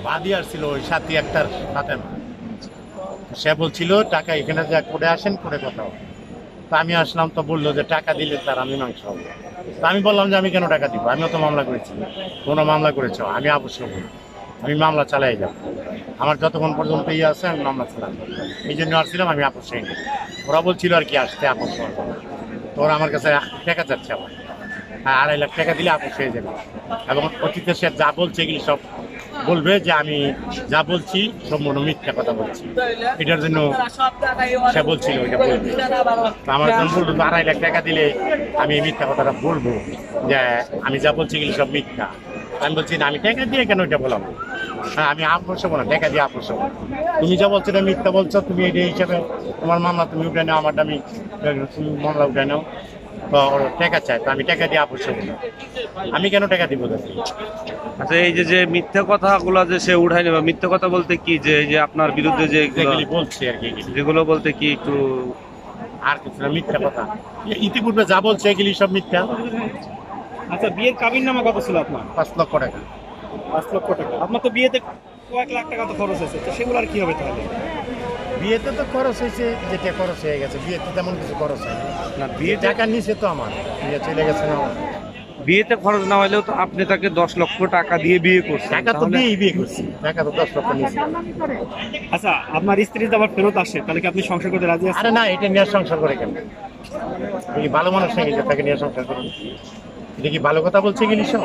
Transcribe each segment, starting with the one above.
বাদী আসছিল ওই সাথী একটার সাথে না। সে বলছিল টাকা এখানে যা করে আসেন করে কথা হবে। তা আমি আসলাম, তো বললো যে টাকা দিলে তার আমি মাংস হবো। তা আমি বললাম যে আমি কেন টাকা দিব, আমিও তো মামলা করেছি। কোনো মামলা করেছ, আমি আপোষ করবো না। আমি মামলা চালাই যাব, আমার যতক্ষণ পর্যন্ত ইয়ে আছে আমি মামলা চালাবো। এই জন্য আসছিলাম, আমি আপোষ হয়নি। ওরা বলছিল আর কি আসতে আপোষ করবো। তো ওরা আমার কাছে টাকা চাচ্ছে আমার। হ্যাঁ, 2.5 লাখ টাকা দিলে আপোষ হয়ে যাবে। এবং অতীতে সে যা বলছে এগুলি সব বলবে যে আমি যা বলছি সম্পূর্ণ মিথ্যা কথা বলছি। এটার জন্য সে বলছিল এটা বলবে। তো আমার যখন বললো 2.5 লাখ টাকা দিলে আমি এই মিথ্যা কথাটা বলবো, যে আমি যা বলছি এগুলি সব মিথ্যা। আমি বলছি না, আমি টাকা দিয়ে কেন এটা বলাবো? হ্যাঁ, আমি আপোষ হবো না, টাকা দিয়ে আপোষ হবো। তুমি যা বলছো এটা মিথ্যা বলছো, তুমি এটা হিসাবে তোমার মামলা তুমি উঠে নাও, আমারটা আমি তুমি মামলা উঠে নাও। তো ওর টাকা চায়, তো আমি টাকা দিয়ে আপোষ হবো না। আমি কেন টাকা দিব তাকে? আচ্ছা, এই যে মিথ্যা কথাগুলো যে সে উঠায় নেবে, মিথ্যা কথা বলতে কি, যে এই যে আপনার বিরুদ্ধে যেগুলি বলছি আর কি, যেগুলো বলতে কি একটু আর কিছু না, মিথ্যা কথা। ইতিপূর্বে যা বলছে এগুলি সব মিথ্যা। আচ্ছা, বিয়ের কাবিননামা কত ছিল আপনার? 5 লক্ষ টাকা। 5 লক্ষ টাকা। আপনার তো বিয়েতে কয়েক লাখ টাকা তো খরচ হয়েছে, তো সেগুলো আর কি হবে তাহলে? বিয়েতে তো খরচ হয়েছে, যেটা খরচ হয়ে গেছে। বিয়েতে তেমন কিছু খরচ হয়নি। না, বিয়ে টাকা নিচে তো আমার বিয়ে চলে গেছে না। বিয়েতে খরচ না হলেও তো আপনি তাকে 10 লক্ষ টাকা দিয়ে বিয়ে করছেন, টাকা তো তাহলে দিয়েই বিয়ে করছি, টাকা তো 10 লক্ষ নিয়েছি। আচ্ছা, আপনার স্ত্রী যদি আবার ফেরত আসে তাহলে কি আপনি সংসার করতে রাজি আছেন? আরে না, এটা নিয়ে সংসার করে কেন? এই ভালো মানুষ নাকি যে তাকে নিয়ে সংসার করুন? এটা কি ভালো কথা বলছে গেলি সব?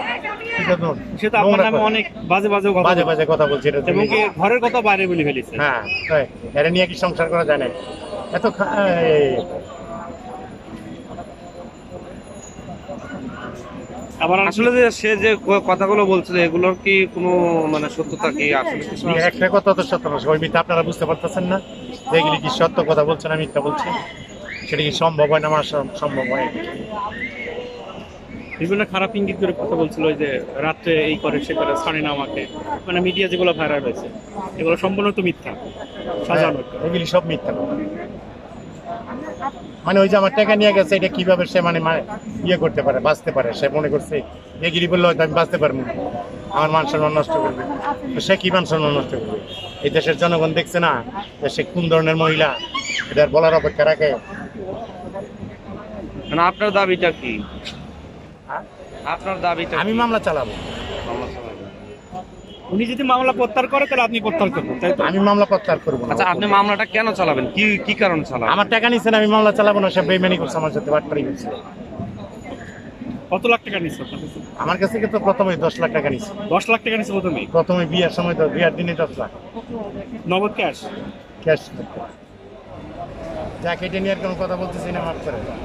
সে তো আপনার নামে অনেক বাজে বাজে কথা বাজে বলছে। বাজে কথা বলছে এটা এবং কি ঘরের কথা বাইরে বলে ফেলেছে। হ্যাঁ, তাই। এরা নিয়ে কি সংসার করা যায় না? এত আবার আসলে আসলে যে সে যে কথাগুলো বলছিল এগুলোর কি কোনো মানে সত্যতা কি আসলে কিছু আছে? একটা কথা তো সত্য না, ওই মিথ্যা আপনারা বুঝতে পারতেছেন না যে এগুলি কি সত্য কথা বলছে না মিথ্যা বলছে? সেটা কি সম্ভব হয় না? আমার সম্ভব হয়। বিভিন্ন খারাপ ইঙ্গিত করে কথা বলছিল, ওই যে রাত্রে এই করে সে করে, ছাড়ে না আমাকে, মানে মিডিয়া যেগুলো ভাইরাল হয়েছে এগুলো সম্পূর্ণ তো মিথ্যা, সাজানো। এগুলি সব মিথ্যা কথা। মানে ওই যে আমার টাকা নিয়ে গেছে, এটা কিভাবে সে মানে ইয়ে করতে পারে, বাঁচতে পারে? সে মনে করছে এগিরি বললে হয়তো আমি বাঁচতে পারবো না, আমার মান সম্মান নষ্ট করবে। তো সে কি মান সম্মান নষ্ট করবে? এই দেশের জনগণ দেখছে না যে সে কোন ধরনের মহিলা, এটার বলার অপেক্ষা রাখে? মানে আপনার দাবিটা কি? হ্যাঁ? আপনার দাবিটা আমি কি? মামলা চালাবো। উনি যদি মামলা প্রত্যাহার করে তাহলে আপনি প্রত্যাহার করবেন, তাই তো? আমি মামলা প্রত্যাহার করবো না। আচ্ছা, আপনি মামলাটা কেন চালাবেন? কি কি কারণে চালাবেন? আমার টাকা নিচ্ছে না, আমি মামলা চালাবো না। সে বেইমানি করছে আমার সাথে, বাটপারি করছে। কত লাখ টাকা নিচ্ছে আপনার কাছে? আমার কাছে তো প্রথমে 10 লাখ টাকা নিচ্ছে। 10 লাখ টাকা নিচ্ছে প্রথমে? প্রথমে বিয়ের সময় তো, বিয়ের দিনে 10 লাখ নগদ ক্যাশ? ক্যাশ। যা কেটে নিয়ে আর কোনো কথা বলতেছি না, মাফ করে দাও।